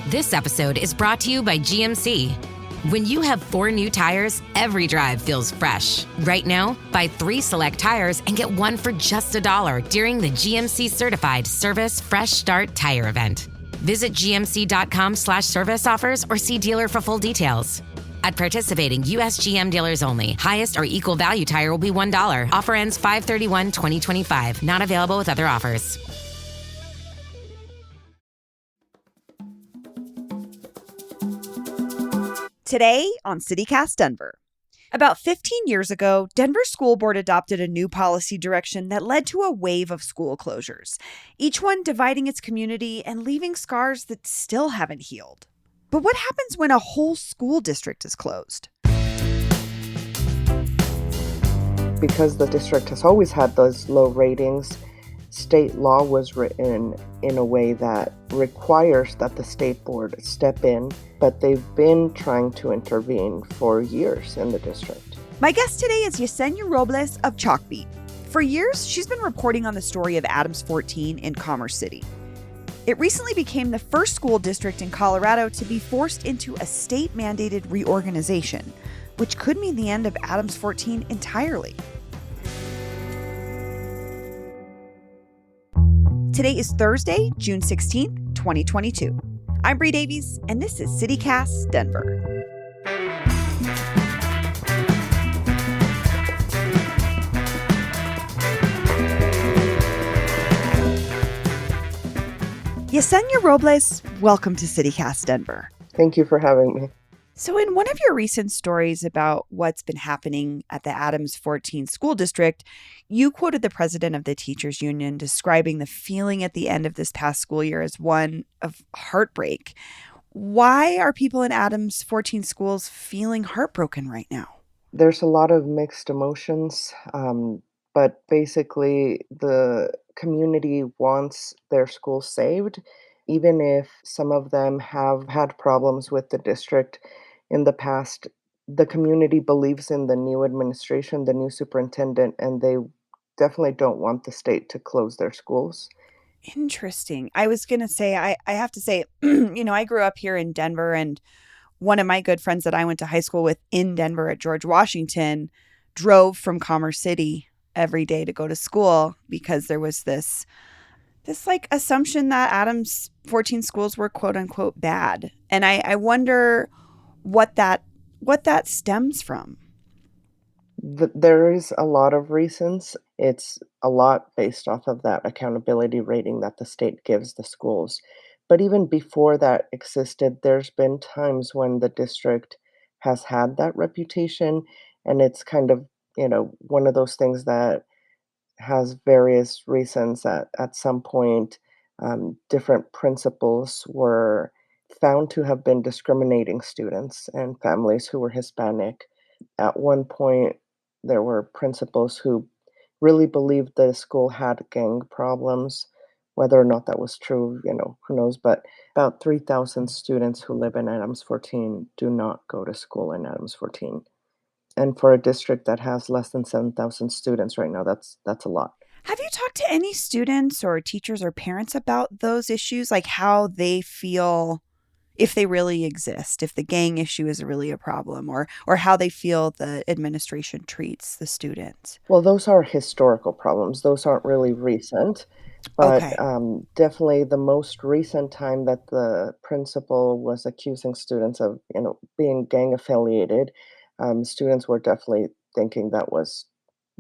This episode is brought to you by GMC. When you have 4 new tires, every drive feels fresh. Right now, buy 3 select tires and get 1 for just $1 during the GMC Certified Service Fresh Start Tire Event. Visit gmc.com/service offers or see dealer for full details. At participating U.S. GM dealers only, highest or equal value tire will be $1. Offer ends 5/31/2025. Not available with other offers. Today on CityCast Denver. About 15 years ago, Denver School Board adopted a new policy direction that led to a wave of school closures, each one dividing its community and leaving scars that still haven't healed. But what happens when a whole school district is closed? Because the district has always had those low ratings, state law was written in a way that requires that the state board step in, but they've been trying to intervene for years in the district. My guest today is Yesenia Robles of Chalkbeat. For years, she's been reporting on the story of Adams 14 in Commerce City. It recently became the first school district in Colorado to be forced into a state-mandated reorganization, which could mean the end of Adams 14 entirely. Today is Thursday, June 16th, 2022. I'm Bree Davies, and this is CityCast Denver. Yesenia Robles, welcome to CityCast Denver. Thank you for having me. So in one of your recent stories about what's been happening at the Adams 14 school district, you quoted the president of the teachers union describing the feeling at the end of this past school year as one of heartbreak. Why are people in Adams 14 schools feeling heartbroken right now? There's a lot of mixed emotions, but basically the community wants their school saved, even if some of them have had problems with the district in the past. The community believes in the new administration, the new superintendent, and they definitely don't want the state to close their schools. Interesting. I was going to say, I have to say, I grew up here in Denver, and one of my good friends that I went to high school with in Denver at George Washington drove from Commerce City every day to go to school because there was this like assumption that Adams 14 schools were quote unquote bad. And I wonder what that stems from. There is a lot of reasons. It's a lot based off of that accountability rating that the state gives the schools. But even before that existed, there's been times when the district has had that reputation, and it's kind of, one of those things that has various reasons. At some point, different principals were found to have been discriminating students and families who were Hispanic. At one point, there were principals who really believed the school had gang problems. Whether or not that was true, who knows? But about 3,000 students who live in Adams 14 do not go to school in Adams 14. And for a district that has less than 7,000 students right now, that's a lot. Have you talked to any students or teachers or parents about those issues, like how they feel, if they really exist, if the gang issue is really a problem, or how they feel the administration treats the students? Well, those are historical problems. Those aren't really recent. But Okay. definitely the most recent time that the principal was accusing students of, being gang affiliated, students were definitely thinking that was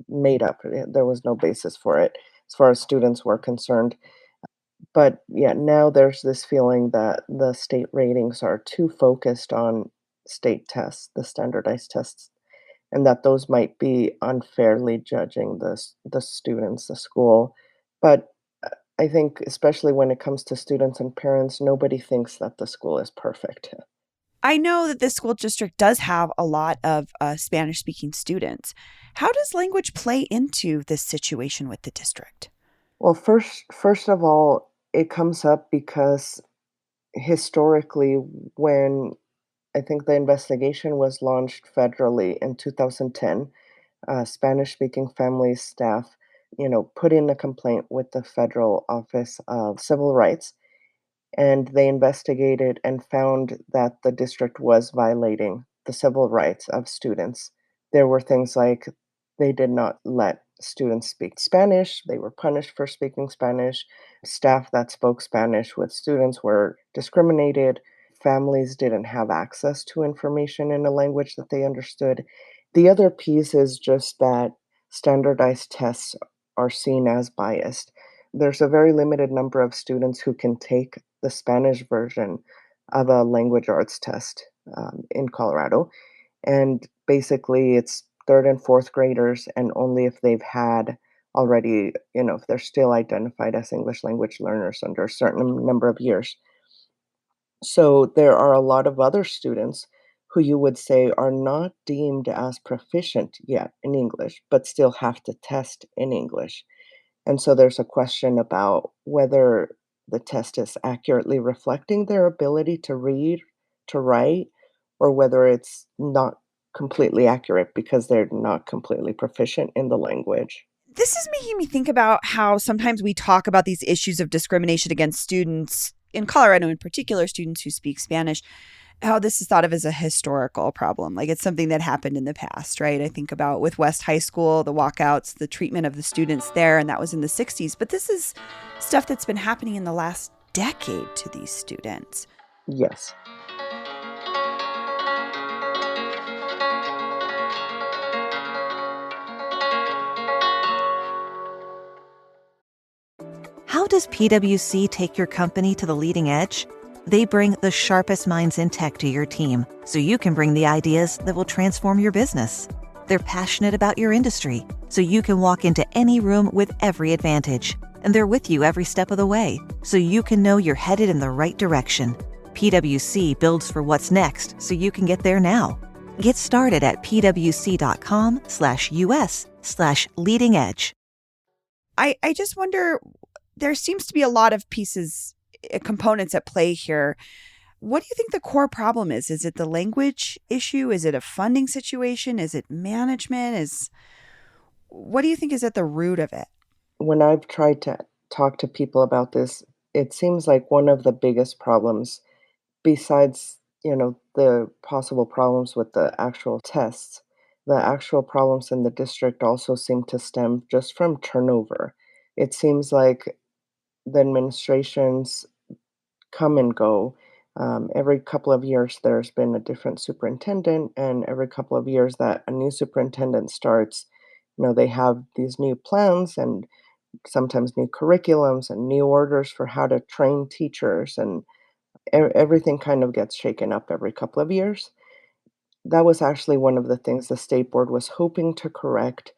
made up. There was no basis for it as far as students were concerned. But yeah, now there's this feeling that the state ratings are too focused on state tests, the standardized tests, and that those might be unfairly judging the students, the school. But I think especially when it comes to students and parents, nobody thinks that the school is perfect. I know that this school district does have a lot of Spanish-speaking students. How does language play into this situation with the district? Well, first of all, it comes up because historically, when I think the investigation was launched federally in 2010, Spanish-speaking families staff, put in a complaint with the Federal Office of Civil Rights, and they investigated and found that the district was violating the civil rights of students. There were things like they did not let students speak Spanish, they were punished for speaking Spanish. Staff that spoke Spanish with students were discriminated. Families didn't have access to information in a language that they understood. The other piece is just that standardized tests are seen as biased. There's a very limited number of students who can take the Spanish version of a language arts test in Colorado. And basically, it's third and fourth graders, and only if they've had already, if they're still identified as English language learners under a certain number of years. So there are a lot of other students who you would say are not deemed as proficient yet in English, but still have to test in English. And so there's a question about whether the test is accurately reflecting their ability to read, to write, or whether it's not completely accurate because they're not completely proficient in the language. This is making me think about how sometimes we talk about these issues of discrimination against students in Colorado, in particular, students who speak Spanish, how this is thought of as a historical problem. Like it's something that happened in the past, right? I think about with West High School, the walkouts, the treatment of the students there, and that was in the 60s. But this is stuff that's been happening in the last decade to these students. Yes. How does PwC take your company to the leading edge? They bring the sharpest minds in tech to your team so you can bring the ideas that will transform your business. They're passionate about your industry so you can walk into any room with every advantage. And they're with you every step of the way so you can know you're headed in the right direction. PwC builds for what's next so you can get there now. Get started at pwc.com/us/leading edge. I just wonder, there seems to be a lot of pieces, components at play here. What do you think the core problem is? Is it the language issue? Is it a funding situation? Is it management? What do you think is at the root of it? When I've tried to talk to people about this, it seems like one of the biggest problems, besides, the possible problems with the actual tests, the actual problems in the district also seem to stem just from turnover. It seems like the administrations come and go. Every couple of years, there's been a different superintendent, and every couple of years that a new superintendent starts, they have these new plans and sometimes new curriculums and new orders for how to train teachers, and everything kind of gets shaken up every couple of years. That was actually one of the things the state board was hoping to correct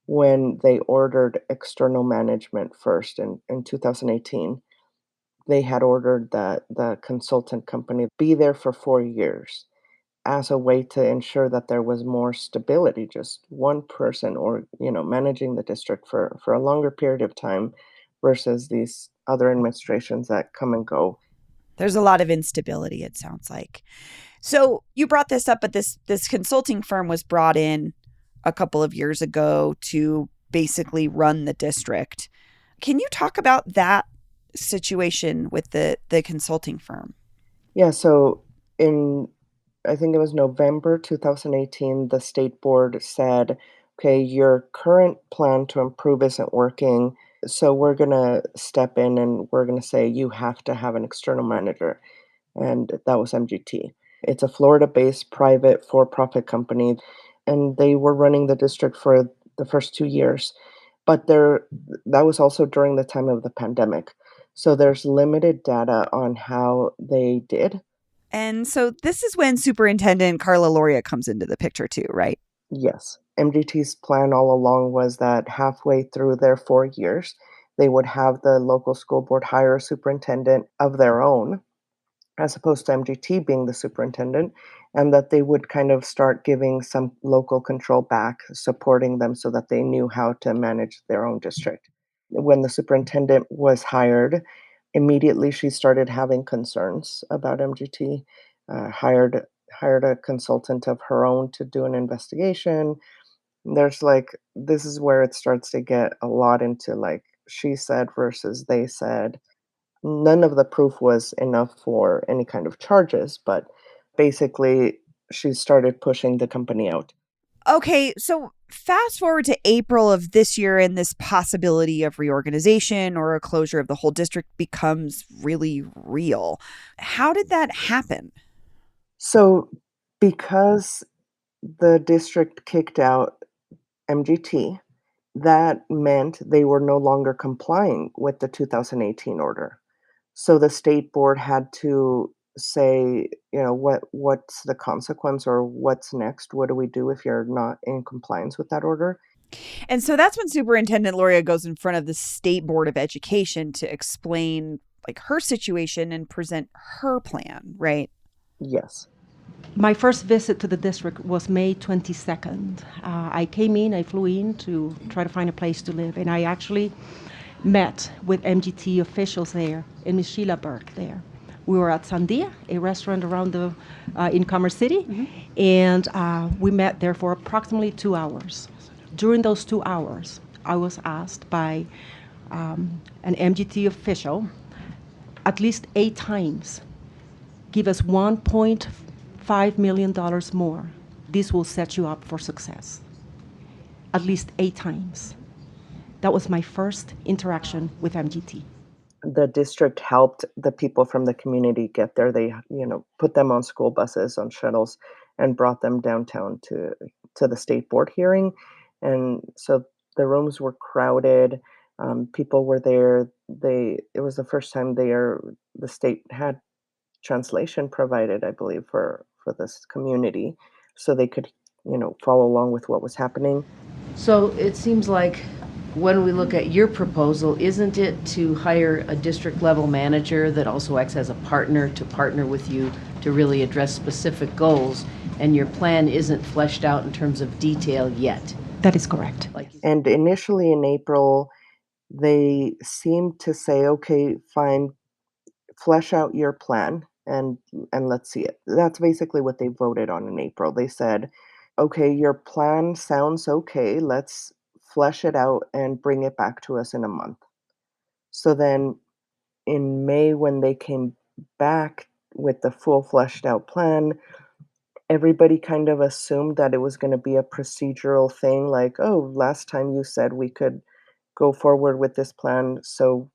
when they ordered external management first in 2018. They had ordered that the consultant company be there for 4 years as a way to ensure that there was more stability, just one person or, managing the district for a longer period of time versus these other administrations that come and go. There's a lot of instability, it sounds like. So you brought this up, but this consulting firm was brought in a couple of years ago to basically run the district. Can you talk about that situation with the consulting firm? Yeah, so I think it was November 2018, the state board said, okay, your current plan to improve isn't working. So we're going to step in and we're going to say you have to have an external manager. And that was MGT. It's a Florida based private for profit company. And they were running the district for the first 2 years. But that was also during the time of the pandemic. So there's limited data on how they did. And so this is when Superintendent Carla Loria comes into the picture too, right? Yes. MGT's plan all along was that halfway through their 4 years, they would have the local school board hire a superintendent of their own, as opposed to MGT being the superintendent, and that they would kind of start giving some local control back, supporting them so that they knew how to manage their own district. When the superintendent was hired, immediately she started having concerns about MGT, hired a consultant of her own to do an investigation. This is where it starts to get a lot into like she said versus they said. None of the proof was enough for any kind of charges, but basically, she started pushing the company out. Okay, so fast forward to April of this year, and this possibility of reorganization or a closure of the whole district becomes really real. How did that happen? So, because the district kicked out MGT, that meant they were no longer complying with the 2018 order. So the state board had to say, what's the consequence or what's next? What do we do if you're not in compliance with that order? And so that's when Superintendent Loria goes in front of the State Board of Education to explain like her situation and present her plan, right? Yes. My first visit to the district was May 22nd. I flew in to try to find a place to live, and I actually met with MGT officials there and Ms. Sheila Burke there. We were at Sandia, a restaurant around in Commerce City, and we met there for approximately 2 hours. During those 2 hours, I was asked by an MGT official at least 8 times, give us $1.5 million more. This will set you up for success. At least 8 times. That was my first interaction with MGT. The district helped the people from the community get there. They, put them on school buses, on shuttles, and brought them downtown to the state board hearing. And so the rooms were crowded. People were there. It was the first time the state had translation provided, I believe, for this community, so they could, follow along with what was happening. So it seems like when we look at your proposal, isn't it to hire a district level manager that also acts as a partner to partner with you to really address specific goals, and your plan isn't fleshed out in terms of detail yet? That is correct. And initially in April, they seemed to say, okay, fine, flesh out your plan and let's see it. That's basically what they voted on in April. They said, okay, your plan sounds okay. Let's flesh it out and bring it back to us in a month. So then in May, when they came back with the full fleshed out plan, everybody kind of assumed that it was going to be a procedural thing, like, oh, last time you said we could go forward with this plan. So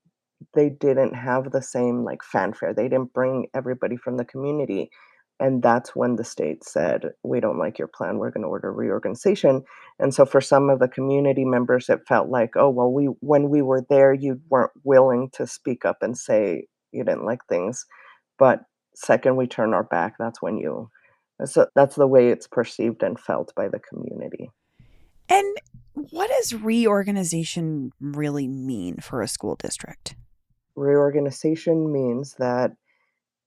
they didn't have the same like fanfare. They didn't bring everybody from the community. And that's when the state said, we don't like your plan. We're going to order reorganization. And so for some of the community members, it felt like, oh, well, when we were there, you weren't willing to speak up and say you didn't like things. But second we turn our back, so that's the way it's perceived and felt by the community. And what does reorganization really mean for a school district? Reorganization means that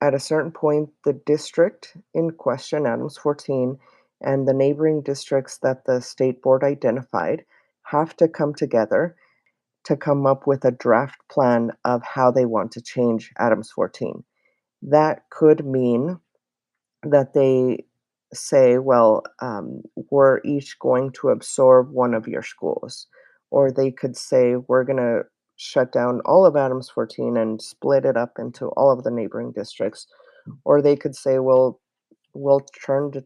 at a certain point, the district in question, Adams 14, and the neighboring districts that the state board identified have to come together to come up with a draft plan of how they want to change Adams 14. That could mean that they say, well, we're each going to absorb one of your schools. Or they could say, we're going to shut down all of Adams 14 and split it up into all of the neighboring districts. Or they could say, well, we'll turn to,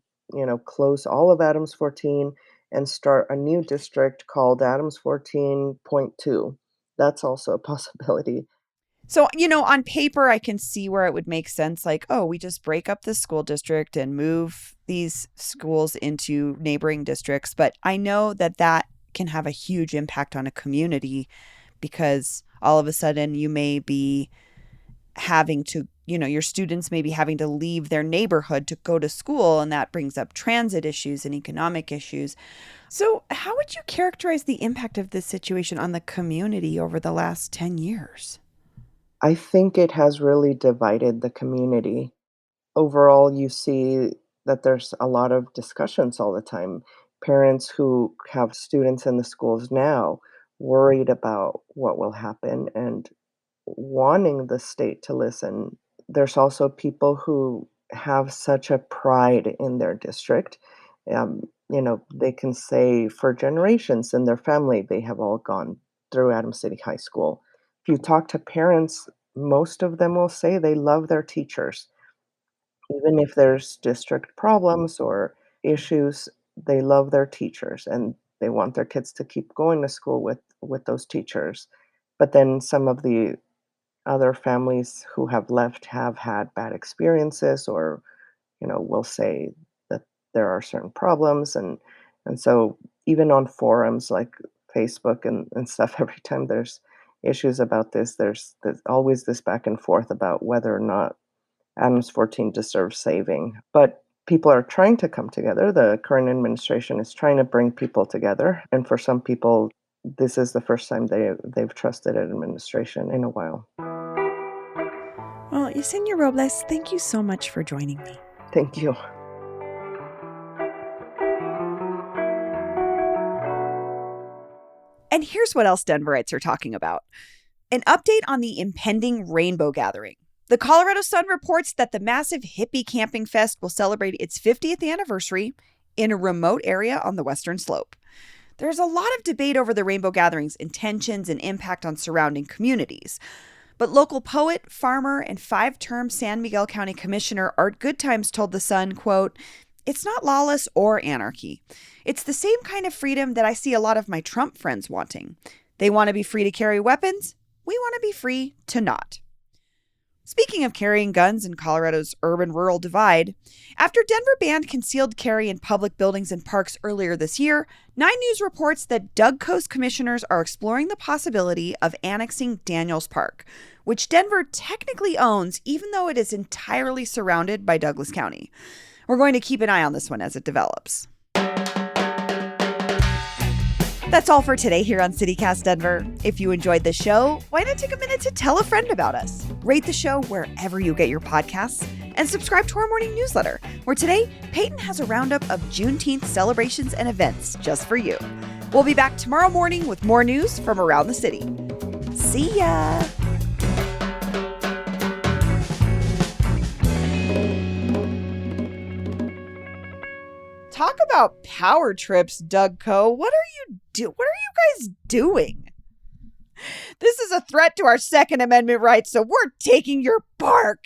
close all of Adams 14 and start a new district called Adams 14.2. That's also a possibility. So, on paper, I can see where it would make sense. Like, oh, we just break up the school district and move these schools into neighboring districts. But I know that can have a huge impact on a community because all of a sudden you may be having to, your students may be having to leave their neighborhood to go to school. And that brings up transit issues and economic issues. So how would you characterize the impact of this situation on the community over the last 10 years? I think it has really divided the community. Overall, you see that there's a lot of discussions all the time. Parents who have students in the schools now worried about what will happen and wanting the state to listen. There's also people who have such a pride in their district. They can say for generations in their family, they have all gone through Adams City High School. If you talk to parents, most of them will say they love their teachers. Even if there's district problems or issues, they love their teachers and they want their kids to keep going to school with those teachers. But then some of the other families who have left have had bad experiences or, will say that there are certain problems and so even on forums like Facebook and stuff, every time there's issues about this, there's always this back and forth about whether or not Adams 14 deserves saving. But people are trying to come together. The current administration is trying to bring people together. And for some people, this is the first time they've trusted an administration in a while. Well, Yesenia Robles, thank you so much for joining me. Thank you. And here's what else Denverites are talking about. An update on the impending Rainbow Gathering. The Colorado Sun reports that the massive hippie camping fest will celebrate its 50th anniversary in a remote area on the Western Slope. There's a lot of debate over the Rainbow Gathering's intentions and impact on surrounding communities. But local poet, farmer, and 5-term San Miguel County Commissioner Art Goodtimes told The Sun, quote, "It's not lawless or anarchy. It's the same kind of freedom that I see a lot of my Trump friends wanting. They want to be free to carry weapons. We want to be free to not." Speaking of carrying guns in Colorado's urban-rural divide, after Denver banned concealed carry in public buildings and parks earlier this year, 9 News reports that Doug Coast commissioners are exploring the possibility of annexing Daniels Park, which Denver technically owns even though it is entirely surrounded by Douglas County. We're going to keep an eye on this one as it develops. That's all for today here on CityCast Denver. If you enjoyed the show, why not take a minute to tell a friend about us? Rate the show wherever you get your podcasts and subscribe to our morning newsletter, where today Peyton has a roundup of Juneteenth celebrations and events just for you. We'll be back tomorrow morning with more news from around the city. See ya! Talk about power trips, Doug Co. What are you guys doing? This is a threat to our Second Amendment rights, so we're taking your bark.